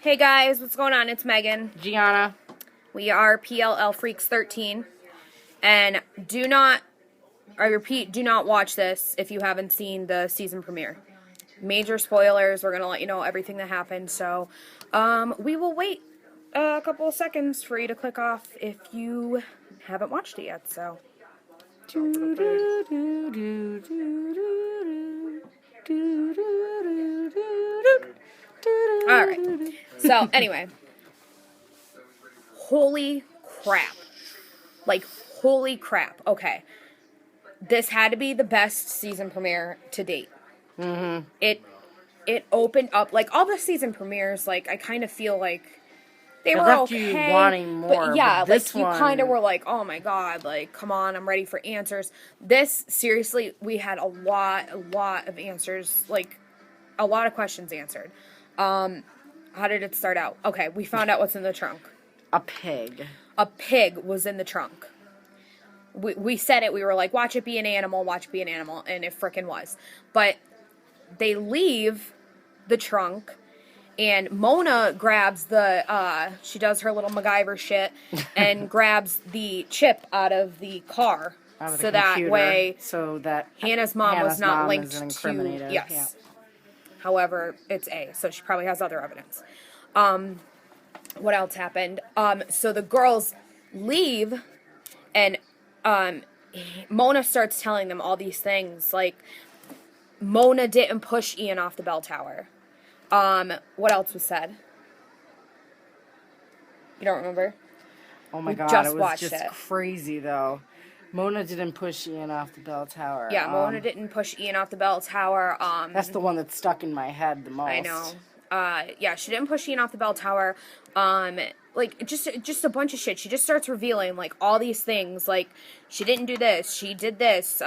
Hey guys, what's going on? It's Megan. Gianna. We are PLL Freaks 13. And I repeat, do not watch this if you haven't seen the season premiere. Major spoilers. We're going to let you know everything that happened. So, we will wait a couple of seconds for you to click off if you haven't watched it yet. So. Alright. So, anyway. Holy crap. Like, holy crap. Okay. This had to be the best season premiere to date. Mm-hmm. It opened up, like, all the season premieres, like, I kind of feel like they were left okay. You wanting more, but yeah, but this like, you one... kind of were like, oh my god, like, come on, I'm ready for answers. This, seriously, we had a lot of answers, like, a lot of questions answered. How did it start out? Okay, we found out what's in the trunk. A pig. A pig was in the trunk. We said it. We were like, watch it be an animal, watch it be an animal. And it frickin' was. But they leave the trunk, and Mona grabs she does her little MacGyver shit, and grabs the chip out of the car. Out of so the computer, that way, so that Hannah's mom was not linked to... Yes. Yeah. However, it's A, so she probably has other evidence. What else happened? So the girls leave, and Mona starts telling them all these things, like Mona didn't push Ian off the bell tower. What else was said? You don't remember? Oh my god, it was just crazy though. Mona didn't push Ian off the bell tower. Yeah, Mona didn't push Ian off the bell tower. That's the one that's stuck in my head the most. I know. Yeah, she didn't push Ian off the bell tower. Like, just a bunch of shit. She just starts revealing, like, all these things. Like, she didn't do this. She did this.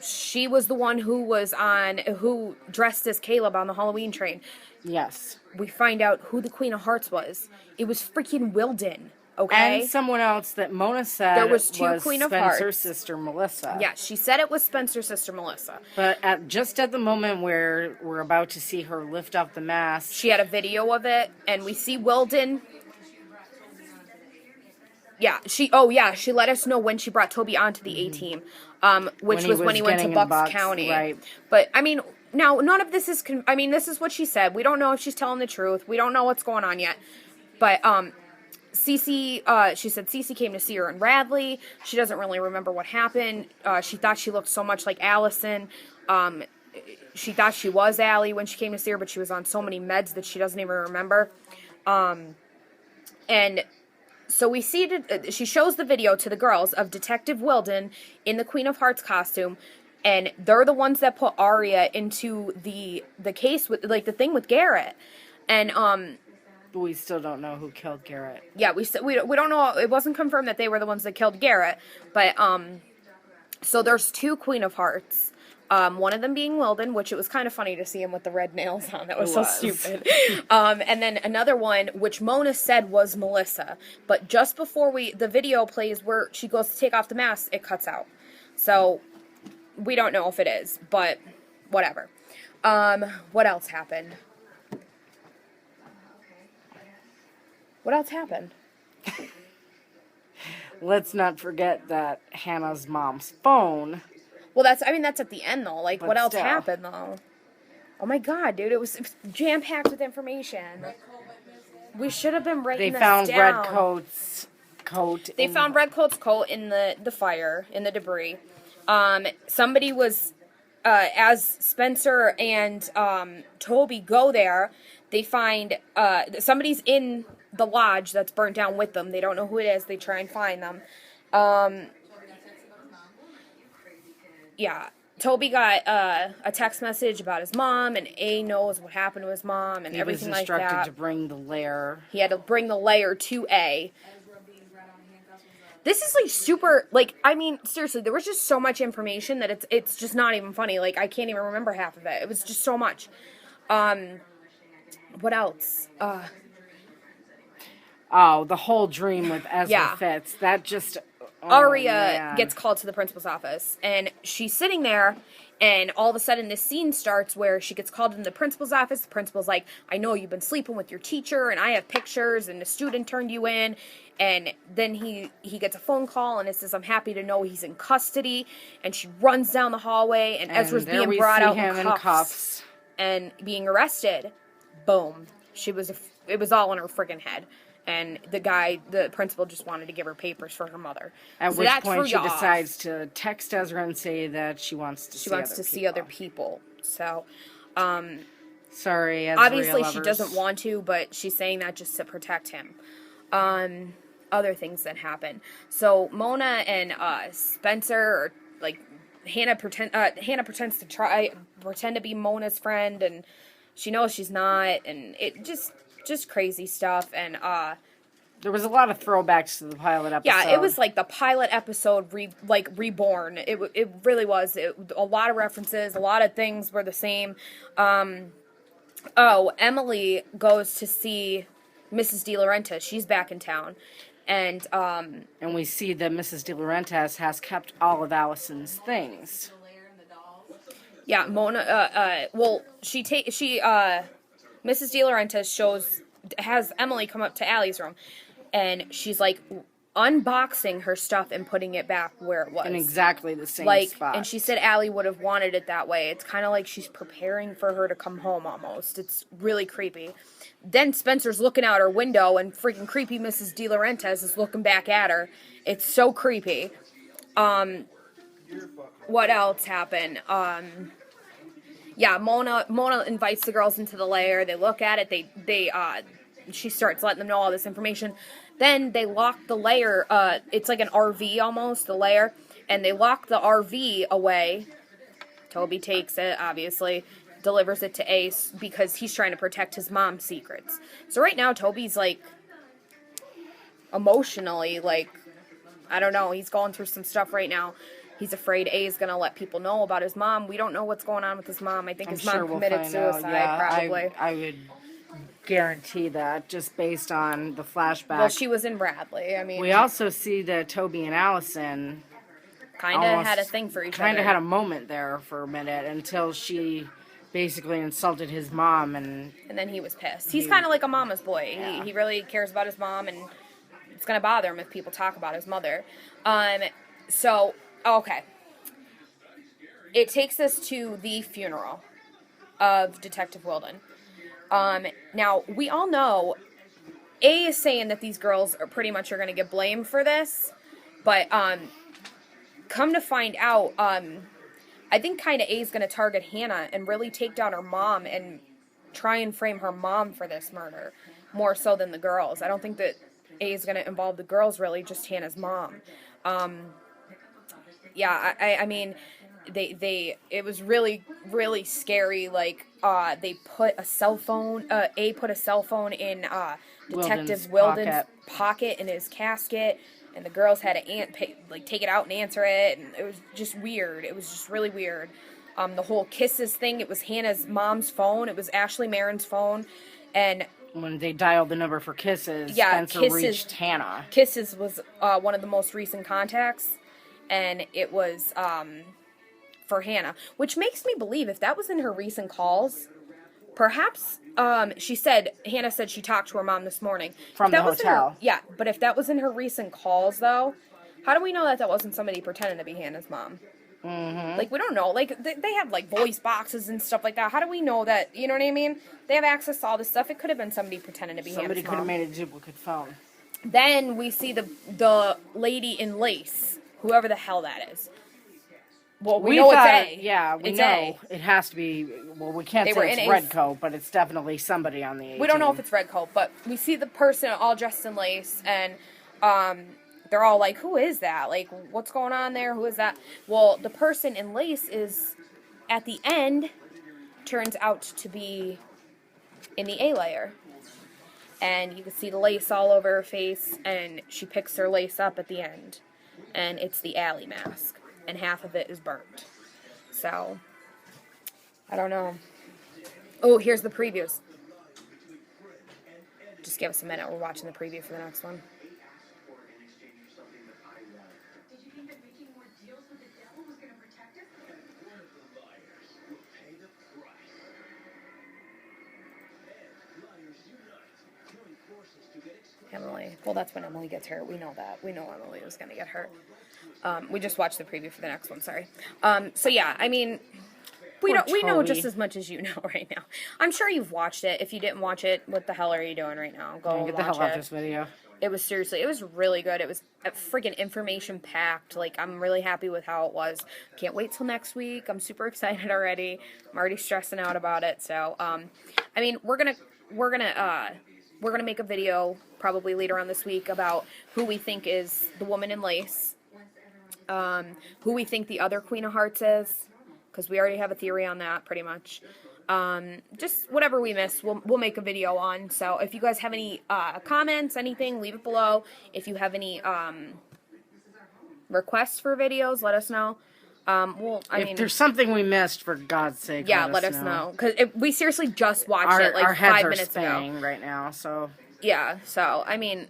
She was the one who dressed as Caleb on the Halloween train. Yes. We find out who the Queen of Hearts was. It was freaking Wilden. Okay. And someone else that Mona said there was Queen of Hearts. Spencer's sister Melissa. Yeah, she said it was Spencer's sister Melissa. But just at the moment where we're about to see her lift up the mask, she had a video of it, and we see Wilden. Yeah, she let us know when she brought Toby onto the A team, which was when he went to Bucks County. Right. But I mean, now none of this is. This is what she said. We don't know if she's telling the truth. We don't know what's going on yet. But Cece, she said Cece came to see her in Radley. She doesn't really remember what happened. She thought she looked so much like Allison. She thought she was Allie when she came to see her, but she was on so many meds that she doesn't even remember. And so we see she shows the video to the girls of Detective Wilden in the Queen of Hearts costume, and they're the ones that put Aria into the case with, like, the thing with Garrett. And we still don't know who killed Garrett. Yeah, we don't know. It wasn't confirmed that they were the ones that killed Garrett. But so there's two Queen of Hearts. One of them being Wilden, which it was kind of funny to see him with the red nails on. That was so stupid. And then another one, which Mona said was Melissa. But just before the video plays where she goes to take off the mask, it cuts out. So we don't know if it is, but whatever. What else happened? What else happened? Let's not forget that Hannah's mom's phone. Well, that's at the end, though. Like, but what else still happened, though? Oh, my God, dude. It was jam-packed with information. We should have been writing this down. They found Redcoat's coat. They found Redcoat's coat in the fire, in the debris. Somebody was, as Spencer and Toby go there, they find somebody's in the lodge that's burnt down with them. They don't know who it is. They try and find them. Yeah, Toby got a text message about his mom, and A knows what happened to his mom and everything like that. He was instructed to bring the layer. He had to bring the layer to A. This is, like, super, like, seriously, there was just so much information that it's just not even funny. Like, I can't even remember half of it. It was just so much. What else? Oh, the whole dream with Ezra Fitz. That just Aria gets called to the principal's office, and she's sitting there, and all of a sudden this scene starts where she gets called into the principal's office. The principal's like, I know you've been sleeping with your teacher, and I have pictures, and the student turned you in. And then he gets a phone call, and it says, I'm happy to know he's in custody. And she runs down the hallway, and Ezra's being brought out in cuffs and being arrested. Boom. It was all in her friggin' head. And the principal just wanted to give her papers for her mother. At which point she decides to text Ezra and say that she wants to see other people. So, sorry, Ezra obviously lovers. She doesn't want to, but she's saying that just to protect him. Other things that happen. So Mona and Spencer, or like Hannah pretends to pretend to be Mona's friend, and she knows she's not, and it just crazy stuff. And there was a lot of throwbacks to the pilot episode. Yeah, it was like the pilot episode reborn. It really was. A lot of references, a lot of things were the same. Emily goes to see Mrs. De Laurentiis. She's back in town. And we see that Mrs. De Laurentiis has kept all of Allison's things. Yeah, Mona. Mrs. De Laurentiis has Emily come up to Allie's room, and she's like unboxing her stuff and putting it back where it was in exactly the same spot. And she said Allie would have wanted it that way. It's kind of like she's preparing for her to come home almost. It's really creepy. Then Spencer's looking out her window, and freaking creepy Mrs. De Laurentiis is looking back at her. It's so creepy. What else happened? Mona invites the girls into the lair. They look at it. She starts letting them know all this information. Then they lock the lair. It's like an RV almost, the lair. And they lock the RV away. Toby takes it, obviously. Delivers it to Ace because he's trying to protect his mom's secrets. So right now, Toby's like emotionally, I don't know, he's going through some stuff right now. He's afraid A's gonna let people know about his mom. We don't know what's going on with his mom. I think his mom committed suicide, probably. I would guarantee that, just based on the flashback. Well, she was in Bradley. I mean, we also see that Toby and Allison kind of had a thing for each other. Kind of had a moment there for a minute until she basically insulted his mom, and then he was pissed. He's kind of like a mama's boy. Yeah. He really cares about his mom, and it's going to bother him if people talk about his mother. Okay. It takes us to the funeral of Detective Wilden. Now, we all know A is saying that these girls are pretty much going to get blamed for this, but come to find out, I think kind of A is going to target Hannah and really take down her mom and try and frame her mom for this murder, more so than the girls. I don't think that A is going to involve the girls, really, just Hannah's mom. I mean, it was really, really scary. They put a cell phone, A put a cell phone in Detective Wilden's pocket in his casket, and the girls had to take it out and answer it, and it was just weird. It was just really weird. The whole Kisses thing, it was Hannah's mom's phone. It was Ashley Marin's phone, and when they dialed the number for Kisses, Spencer reached Hannah. Kisses was one of the most recent contacts, and it was for Hannah, which makes me believe if that was in her recent calls, perhaps Hannah said she talked to her mom this morning. From the hotel. But if that was in her recent calls, though, how do we know that wasn't somebody pretending to be Hannah's mom? Mm-hmm. We don't know. They have, voice boxes and stuff like that. How do we know that, you know what I mean? They have access to all this stuff. It could have been somebody pretending to be Hannah's mom. Somebody could have made a duplicate phone. Then we see the lady in lace, whoever the hell that is. Well, we know it's A. Yeah, we know. It has to be, well, we can't say it's Redcoat, but it's definitely somebody on the 18. We don't know if it's Redcoat, but we see the person all dressed in lace, and they're all like, who is that? What's going on there? Who is that? Well, the person in lace is, at the end, turns out to be in the A layer. And you can see the lace all over her face, and she picks her lace up at the end. And it's the Allie mask. And half of it is burnt. So, I don't know. Oh, here's the previews. Just give us a minute. We're watching the preview for the next one. Emily. Well, that's when Emily gets hurt. We know that. We know Emily was going to get hurt. We just watched the preview for the next one. Sorry. So yeah, I mean, we know just as much as you know right now. I'm sure you've watched it. If you didn't watch it, what the hell are you doing right now? Go get the hell out of this video. It was really good. It was freaking information packed. Like, I'm really happy with how it was. Can't wait till next week. I'm super excited already. I'm already stressing out about it. So, I mean, we're gonna make a video probably later on this week about who we think is the woman in lace, who we think the other Queen of Hearts is, because we already have a theory on that pretty much. Just whatever we miss, we'll make a video on. So if you guys have any comments, anything, leave it below. If you have any requests for videos, let us know. If there's something we missed, for God's sake, yeah, let us know. Because we seriously just watched it like our heads 5 are minutes ago. right now, so yeah. So I mean,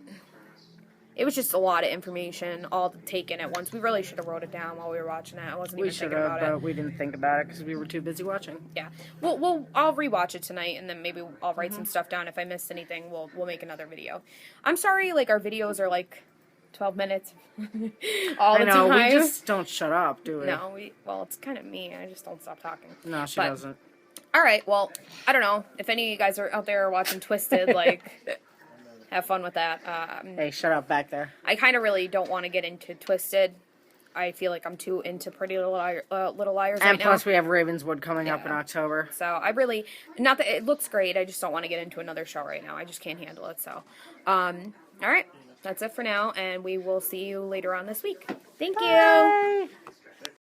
it was just a lot of information all taken at once. We really should have wrote it down while we were watching it. I wasn't even thinking about it. But we didn't think about it because we were too busy watching. Yeah. I'll rewatch it tonight, and then maybe I'll write some stuff down. If I missed anything, we'll make another video. I'm sorry, like, our videos are like 12 minutes all the time. We just don't shut up, do we? No, well, it's kind of me. I just don't stop talking. No, she doesn't. All right, well, I don't know. If any of you guys are out there watching Twisted, like, have fun with that. Hey, shut up back there. I kind of really don't want to get into Twisted. I feel like I'm too into Pretty Little Liars right now. And plus we have Ravenswood coming up in October. So I really, not that it looks great, I just don't want to get into another show right now. I just can't handle it, so. All right, that's it for now, and we will see you later on this week. Thank you.